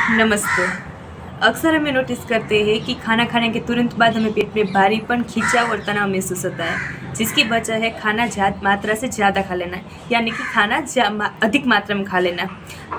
नमस्ते। अक्सर हमें नोटिस करते हैं कि खाना खाने के तुरंत बाद हमें पेट में भारीपन, खिंचाव और तनाव महसूस होता है, जिसकी वजह है खाना मात्रा से ज़्यादा खा लेना, यानी कि खाना अधिक मात्रा में खा लेना।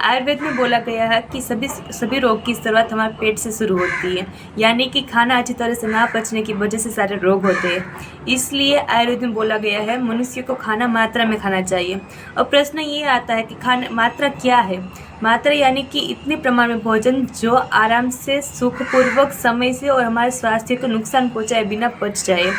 आयुर्वेद में बोला गया है कि सभी रोग की शुरुआत हमारे पेट से शुरू होती है, यानी कि खाना अच्छी तरह से ना पचने की वजह से सारे रोग होते हैं। इसलिए आयुर्वेद में बोला गया है मनुष्य को खाना मात्रा में खाना चाहिए। और प्रश्न ये आता है कि खाना मात्रा क्या है? मात्रा यानी कि इतने प्रमाण में भोजन जो आराम से, सुखपूर्वक, समय से और हमारे स्वास्थ्य को नुकसान पहुंचाए बिना पच जाए।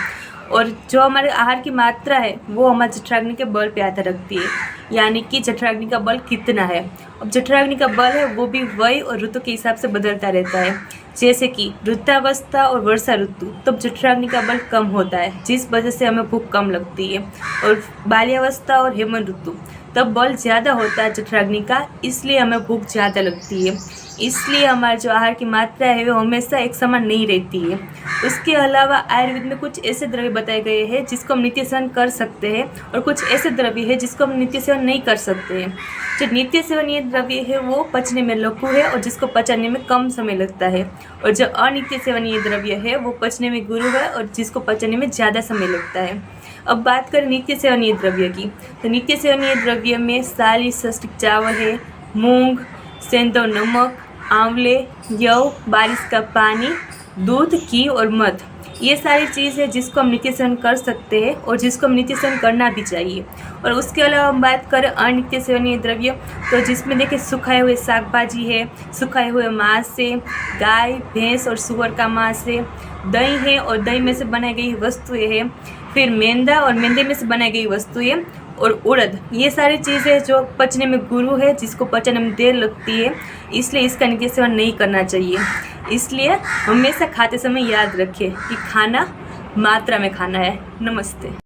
और जो हमारे आहार की मात्रा है वो हमारे जठराग्नि के बल पे आधार रखती है, यानी कि जठराग्नि का बल कितना है। अब जठराग्नि का बल है वो भी वय और ऋतु के हिसाब से बदलता रहता है। जैसे कि वृद्धावस्था और वर्षा ऋतु तब जठराग्नि का बल कम होता है, जिस वजह से हमें भूख कम लगती है। और बाल्यावस्था और हेमंत ऋतु तब बल ज़्यादा होता है जठराग्नि का, इसलिए हमें भूख ज़्यादा लगती है। इसलिए हमारे जो आहार की मात्रा है वो हमेशा एक समान नहीं रहती है। उसके अलावा आयुर्वेद में कुछ ऐसे द्रव्य बताए गए हैं जिसको हम नित्य सेवन कर सकते हैं, और कुछ ऐसे द्रव्य है जिसको हम नित्य सेवन नहीं कर सकते हैं। जो नित्य सेवनीय द्रव्य है वो पचने में लघु है और जिसको पचाने में कम समय लगता है, और जो अनित्य सेवनीय द्रव्य है वो पचने में गुरु है और जिसको पचने में ज़्यादा समय लगता है। अब बात करें नित्य सेवनीय द्रव्य की, तो नित्य सेवनीय द्रव्य में साली षष्ठिक चावल है, मूंग, सेंधव नमक, आंवले, यव, बारिश का पानी, दूध, घी और मध, ये सारी चीज़ है जिसको हम नित्य सेवन कर सकते हैं और जिसको हम नित्य सेवन करना भी चाहिए। और उसके अलावा हम बात करें अनित्य सेवनीय द्रव्य, तो जिसमें देखिए सुखाए हुए साग भाजी है, सुखाए हुए मांस है, गाय, भैंस और सुअर का मांस है, दही है और दही में से बनाई गई वस्तुएं है, फिर मेंदा और मेंदे में से बनाई गई वस्तुएं, और उड़द, ये सारी चीज़ें जो पचने में गुरु है, जिसको पचने में देर लगती है, इसलिए इसका नित्य सेवन नहीं करना चाहिए। इसलिए हमेशा खाते समय याद रखें कि खाना मात्रा में खाना है। नमस्ते।